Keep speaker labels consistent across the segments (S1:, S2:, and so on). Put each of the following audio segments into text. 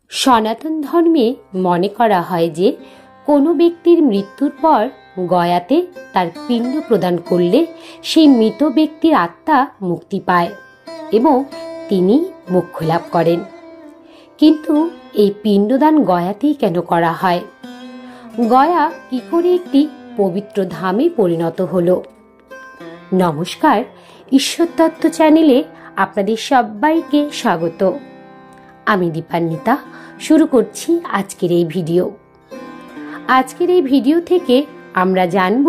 S1: সনাতন ধর্মে মনে করা হয় যে কোনো ব্যক্তির মৃত্যুর পর গয়াতে তার পিণ্ড প্রদান করলে সেই মৃত ব্যক্তির আত্মা মুক্তি পায় এবং তিনি মোক্ষ লাভ করেন। কিন্তু এই পিণ্ডদান গয়াতেই কেন করা হয়? গয়া কি করে একটি পবিত্র ধামে পরিণত হলো? নমস্কার, ঈশ্বরতত্ত্ব চ্যানেলে আপনাদের সবাইকে স্বাগত। আমি দীপান্বিতা শুরু করছি আজকের এই ভিডিও। আজকের এই ভিডিও থেকে আমরা জানব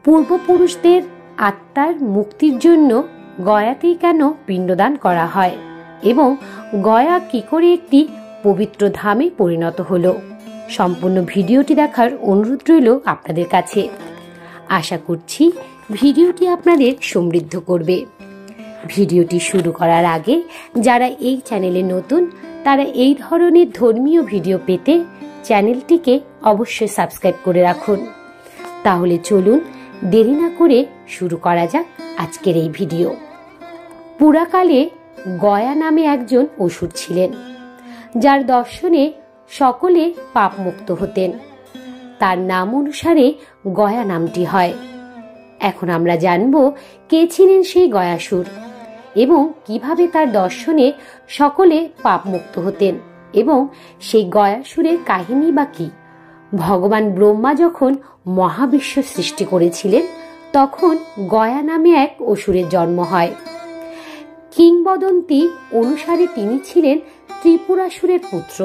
S1: পূর্বপুরুষদের আত্মার মুক্তির জন্য গয়াতেই কেন পিণ্ডদান করা হয় এবং গয়া কি করে একটি পবিত্র ধামে পরিণত হলো। সম্পূর্ণ ভিডিওটি দেখার অনুরোধ রইল আপনাদের কাছে। আশা করছি ভিডিওটি আপনাদের সমৃদ্ধ করবে। ভিডিওটি শুরু করার আগে যারা এই চ্যানেলে নতুন তারা এই ধরনের ধর্মীয় ভিডিও পেতে চ্যানেলটিকে অবশ্যই সাবস্ক্রাইব করে রাখুন। তাহলে চলুন দেরি না করে শুরু করা যাক আজকের এই ভিডিও। পুরাকালে গয়া নামে একজন অসুর ছিলেন, যার দর্শনে সকলে পাপ মুক্ত হতেন। তার নাম অনুসারে গয়া নামটি হয়। এখন আমরা জানব কে ছিলেন সেই গয়াসুর এবং কিভাবে তার দর্শনে সকলে পাপ মুক্ত হতেন এবং সেই গয়াসুরের কাহিনী বা কি। ভগবান ব্রহ্মা যখন মহাবিশ্ব সৃষ্টি করেছিলেন তখন গয়া নামে এক অসুরের জন্ম হয়। কিংবদন্তি অনুসারে তিনি ছিলেন ত্রিপুরাসুরের পুত্র।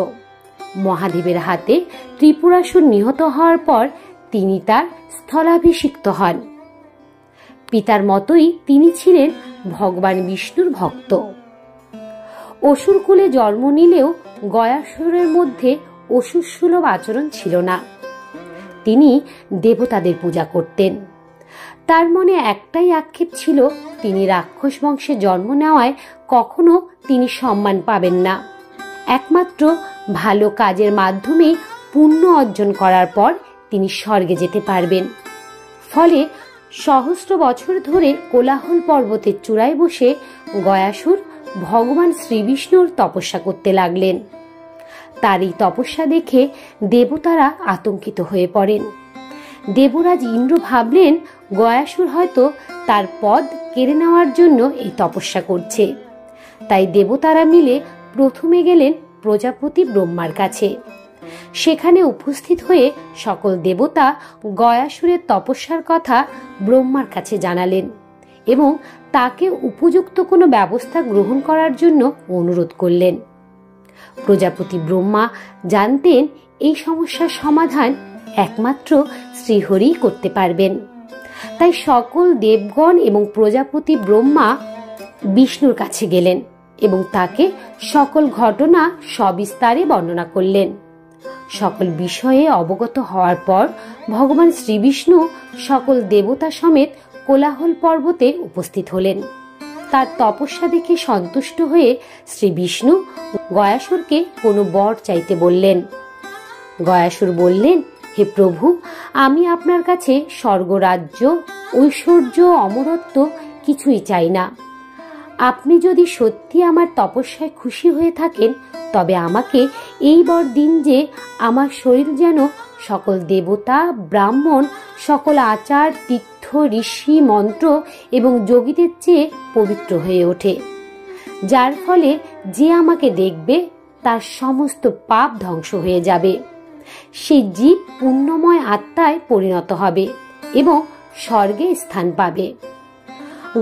S1: মহাদেবের হাতে ত্রিপুরাসুর নিহত হওয়ার পর তিনি তার স্থলাভিষিক্ত হন। পিতার মতোই তিনি ছিলেন ভগবান বিষ্ণুর ভক্ত। অসুর কুলে জন্ম নিলেও গয়াসুরের মধ্যে অসুরসুলভ আচরণ ছিল না। তিনি দেবতাদের পূজা করতেন। তার মনে একটাই আক্ষেপ ছিল, তিনি রাক্ষস বংশে জন্ম নেওয়ায় কখনো তিনি সম্মান পাবেন না। একমাত্র ভালো কাজের মাধ্যমে পুণ্য অর্জন করার পর তিনি স্বর্গে যেতে পারবেন। ফলে সহস্র বছর ধরে কোলাহল পর্বতের চূড়ায় বসে গয়াসুর ভগবান শ্রীবিষ্ণুর তপস্যা করতে লাগলেন। তার এই তপস্যা দেখে দেবতারা আতঙ্কিত হয়ে পড়েন। দেবরাজ ইন্দ্র ভাবলেন গয়াসুর হয়তো তার পদ কেড়ে নেওয়ার জন্য এই তপস্যা করছে। তাই দেবতারা মিলে প্রথমে গেলেন প্রজাপতি ব্রহ্মার কাছে। সেখানে উপস্থিত হয়ে সকল দেবতা গয়াসুরের তপস্যার কথা ব্রহ্মার কাছে জানালেন এবং তাকে উপযুক্ত কোনো ব্যবস্থা গ্রহণ করার জন্য অনুরোধ করলেন। প্রজাপতি ব্রহ্মা জানতেন এই সমস্যার সমাধান একমাত্র শ্রীহরি করতে পারবেন। তাই সকল দেবগণ এবং প্রজাপতি ব্রহ্মা বিষ্ণুর কাছে গেলেন এবং তাকে সকল ঘটনা সবিস্তারে বর্ণনা করলেন। সকল বিষয়ে অবগত হওয়ার পর ভগবান শ্রীবিষ্ণু সকল দেবতা সমেত কোলাহল পর্বতে উপস্থিত হলেন। তার তপস্যা দেখে সন্তুষ্ট হয়ে শ্রী বিষ্ণু গয়াসুরকে কোনো বর চাইতে বললেন। গয়াসুর বললেন, হে প্রভু, আমি আপনার কাছে স্বর্গরাজ্য, ঐশ্বর্য, অমরত্ব কিছুই চাই না। আপনি যদি সত্যি আমার তপস্যায় খুশি হয়ে থাকেন তবে আমাকে এই বর দিন যে আমার শরীর যেন সকল দেবতা, ব্রাহ্মণ, সকল আচার, তীর্থ, ঋষি, মন্ত্র এবং যোগীদের চেয়ে পবিত্র হয়ে ওঠে, যার ফলে যে আমাকে দেখবে তার সমস্ত পাপ ধ্বংস হয়ে যাবে। সেই জীব পুণ্যময় আত্মায় পরিণত হবে এবং স্বর্গে স্থান পাবে।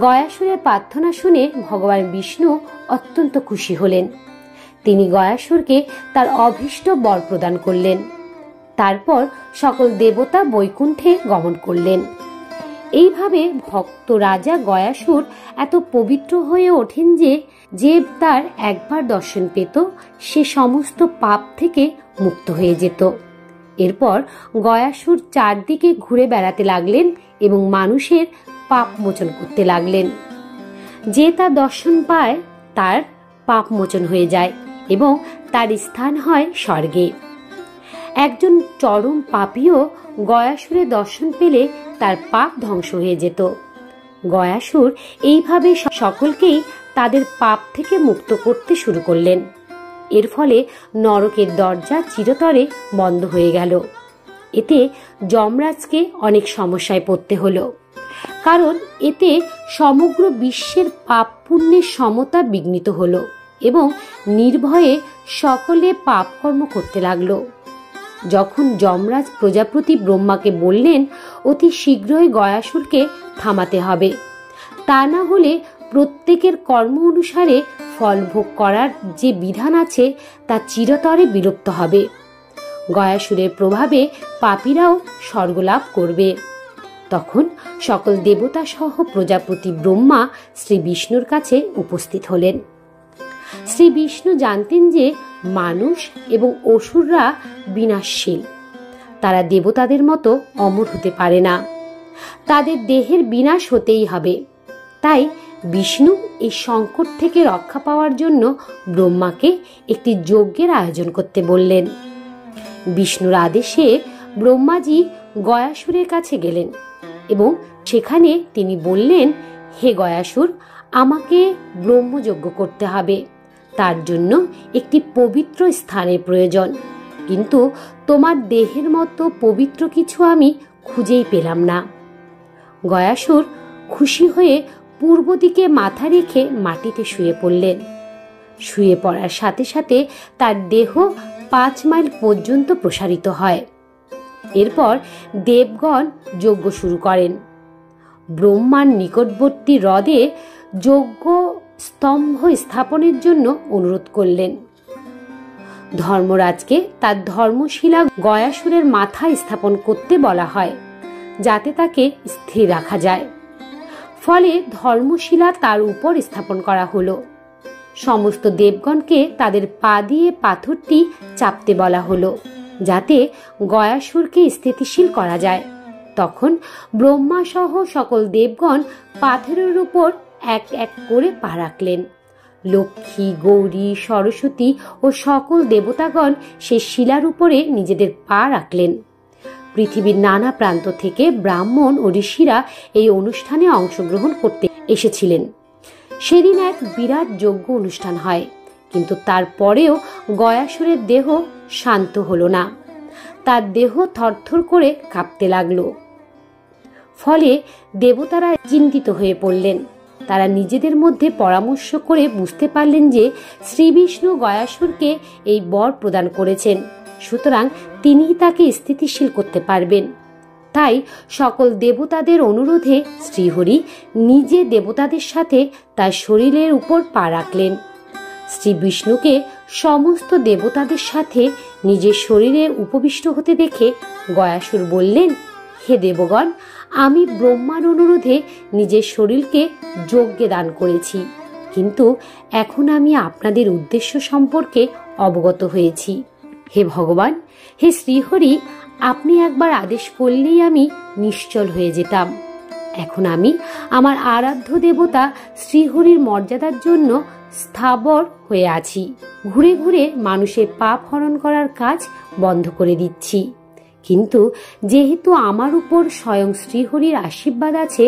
S1: গয়াসুরের প্রার্থনা শুনে ভগবান বিষ্ণু অত্যন্ত খুশি হলেন। তিনি গয়াসুরকে তার অভীষ্ট বর প্রদান করলেন। তারপর সকল দেবতা বৈকুণ্ঠে গমন করলেন। এইভাবে ভক্ত রাজা গয়াসুর এত পবিত্র হয়ে ওঠেন যে তার একবার দর্শন পেত সে সমস্ত পাপ থেকে মুক্ত হয়ে যেত। এরপর গয়াসুর চারদিকে ঘুরে বেড়াতে লাগলেন এবং মানুষের পাপ মোচন করতে লাগলেন। যে তার দর্শন পায় তার পাপ মোচন হয়ে যায় এবং তার স্থান হয় স্বর্গে। একজন চরম পাপীও গয়াসুরের দর্শন পেলে তার পাপ ধ্বংস হয়ে যেত। গয়াসুর এইভাবে সকলকেই তাদের পাপ থেকে মুক্ত করতে শুরু করলেন। এর ফলে নরকের দরজা চিরতরে বন্ধ হয়ে গেল। এতে যমরাজকে অনেক সমস্যায় পড়তে হলো, কারণ এতে সমগ্র বিশ্বের পাপ পুণ্যের সমতা বিঘ্নিত হলো এবং নির্ভয়ে সকলে পাপকর্ম করতে লাগলো। যখন যমরাজ প্রজাপতি ব্রহ্মাকে বললেন অতি শীঘ্রই গয়াসুরকে থামাতে হবে, তা না হলে প্রত্যেকের কর্ম অনুসারে ফল ভোগ করার যে বিধান আছে তা চিরতরে বিলুপ্ত হবে। গয়াসুরের প্রভাবে পাপীরাও স্বর্গলাভ করবে। তখন সকল দেবতা সহ প্রজাপতি ব্রহ্মা শ্রী বিষ্ণুর কাছে উপস্থিত হলেন। শ্রী বিষ্ণু জানতেন যে মানুষ এবং অসুররা বিনাশশীল, তারা দেবতাদের মতো অমর হতে পারে না, তাদের দেহের বিনাশ হতেই হবে। তাই বিষ্ণু এই সংকট থেকে রক্ষা পাওয়ার জন্য ব্রহ্মাকে একটি যজ্ঞের আয়োজন করতে বললেন। বিষ্ণুর আদেশে ব্রহ্মাজি গয়াসুরের কাছে গেলেন এবং সেখানে তিনি বললেন, হে গয়াসুর, আমাকে ব্রহ্মযজ্ঞ করতে হবে, তার জন্য একটি পবিত্র স্থানের প্রয়োজন, কিন্তু তোমার দেহের মতো পবিত্র কিছু আমি খুঁজেই পেলাম না। গয়াসুর খুশি হয়ে পূর্ব দিকে মাথা রেখে মাটিতে শুয়ে পড়লেন। শুয়ে পড়ার সাথে সাথে তার দেহ 5 মাইল পর্যন্ত প্রসারিত হয়। এরপর দেবগণ যজ্ঞ শুরু করেন। ব্রহ্মার নিকটবর্তী হ্রদে যজ্ঞ স্তম্ভ স্থাপনের জন্য অনুরোধ করলেন। ধর্মরাজকে তার ধর্মশিলা গয়াসুরের মাথায় স্থাপন করতে বলা হয়, যাতে তাকে স্থির রাখা যায়। ফলে ধর্মশিলা তার উপর স্থাপন করা হলো। সমস্ত দেবগণকে তাদের পা দিয়ে পাথরটি চাপতে বলা হলো, যাতে গয়াসুরকে স্থিতিশীল করা যায়। তখন ব্রহ্মা সহ সকল দেবগণ পাথরের উপর এক এক করে পা রাখলেন। লক্ষ্মী, গৌরী, সরস্বতী ও সকল দেবতাগণ সে শিলার উপরে নিজেদের পা রাখলেন। পৃথিবীর নানা প্রান্ত থেকে ব্রাহ্মণ ও ঋষিরা এই অনুষ্ঠানে অংশগ্রহণ করতে এসেছিলেন। সেদিন এক বিরাট যজ্ঞ অনুষ্ঠান হয়, কিন্তু তারপরেও গয়াসুরের দেহ শান্ত হলো না। তার দেহ থরথর করে কাঁপতে লাগলো। ফলে দেবতারা চিন্তিত হয়ে পড়লেন। তারা নিজেদের মধ্যে পরামর্শ করে বুঝতে পারলেন যে শ্রীবিষ্ণু গয়াসুরকে এই বর প্রদান করেছেন, সুতরাং তিনিই তাকে স্থিতিশীল করতে পারবেন। তাই সকল দেবতাদের অনুরোধে শ্রীহরি নিজে দেবতাদের সাথে তার শরীরের উপর পা রাখলেন। শ্রী বিষ্ণুকে সমস্ত দেবতাদের সাথে নিজের শরীরে উপবিষ্ট হতে দেখে গয়াসুর বললেন, হে দেবগণ, আমি ব্রহ্মার অনুরোধে নিজের শরীরকে যজ্ঞে দান করেছি, কিন্তু এখন আমি আপনাদের উদ্দেশ্য সম্পর্কে অবগত হয়েছি। হে ভগবান, হে শ্রীহরি, আপনি একবার আদেশ করলেই আমি নিশ্চল হয়ে যেতাম। এখন আমি আমার আরাধ্য দেবতা শ্রীহরির মর্যাদার জন্য স্থাবর হয়ে আছি। ঘুরে ঘুরে মানুষের পাপ হরণ করার কাজ বন্ধ করে দিচ্ছি। কিন্তু যেহেতু আমার উপর স্বয়ং শ্রীহরির আশীর্বাদ আছে,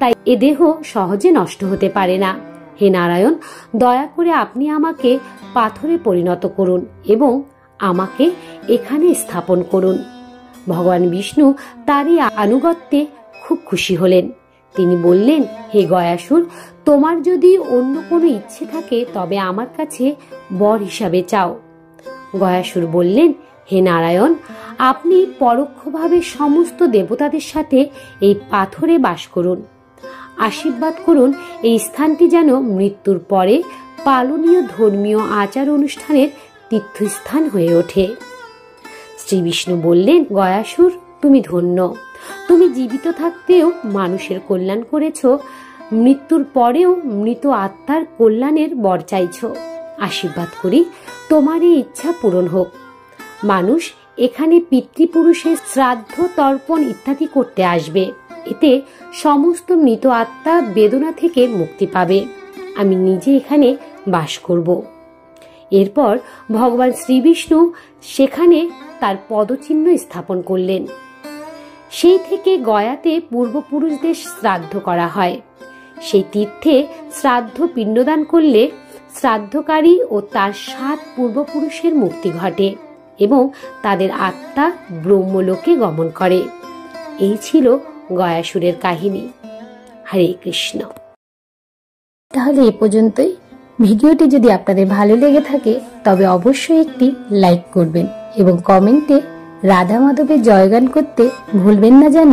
S1: তাই এ দেহ সহজে নষ্ট হতে পারে না। হে নারায়ণ, দয়া করে আপনি আমাকে পাথরে পরিণত করুন এবং আমাকে এখানে স্থাপন করুন। ভগবান বিষ্ণু তারই আনুগত্যে খুব খুশি হলেন। তিনি বললেন, হে গয়াসুর, তোমার যদি অন্য কোনো ইচ্ছে থাকে তবে আমার কাছে বর হিসাবে চাও। গয়াসুর বললেন, হে নারায়ণ, আপনি পরোক্ষভাবে সমস্ত দেবতাদের সাথে এই পাথরে বাস করুন। আশীর্বাদ করুন এই স্থানটি যেন মৃত্যুর পরে পালনীয় ধর্মীয় আচার অনুষ্ঠানের তীর্থস্থান হয়ে ওঠে। শ্রী বিষ্ণু বললেন, গয়াসুর, তুমি ধন্য। তুমি জীবিত থাকতেও মানুষের কল্যাণ করেছ, মৃত্যুর পরেও মৃত আত্মার কল্যাণের বর চাইছ। আশীর্বাদ করি তোমার এই ইচ্ছা পূরণ হোক। মানুষ এখানে পিতৃপুরুষের শ্রাদ্ধ, তর্পণ ইত্যাদি করতে আসবে। এতে সমস্ত মৃত আত্মা বেদনা থেকে মুক্তি পাবে। আমি নিজে এখানে বাস করব। এরপর ভগবান শ্রীবিষ্ণু সেখানে তার পদচিহ্ন স্থাপন করলেন। সেই থেকে গয়াতে পূর্বপুরুষদের শ্রাদ্ধ করা হয়। সেই তীর্থে শ্রাদ্ধ পিণ্ডদান করলে শ্রাদ্ধকারী ও তার 7 পূর্বপুরুষের মুক্তি ঘটে এবং তাদের আত্মা ব্রহ্মলোকে গমন করে। এই ছিল গয়াসুরের কাহিনী। হরে কৃষ্ণ। তাহলে এ পর্যন্তই। ভিডিওটি যদি আপনাদের ভালো লেগে থাকে তবে অবশ্যই একটি লাইক করবেন এবং কমেন্টে রাধা মাধবের জয়গান করতে ভুলবেন না যেন।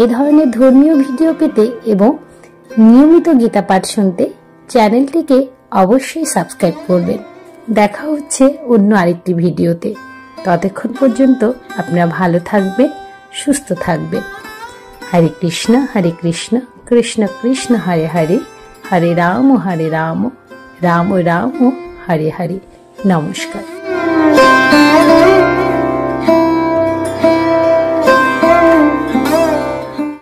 S1: এ ধরনের ধর্মীয় ভিডিও পেতে এবং নিয়মিত গীতা পাঠ শুনতে চ্যানেলটিকে অবশ্যই সাবস্ক্রাইব করবেন। দেখা হচ্ছে অন্য আরেকটি ভিডিওতে। ততক্ষণ পর্যন্ত আপনারা ভালো থাকবেন, সুস্থ থাকবেন। হরে কৃষ্ণ কৃষ্ণ কৃষ্ণ হরে হরে, হরে রাম রাম রাম হরে হরে। নমস্কার।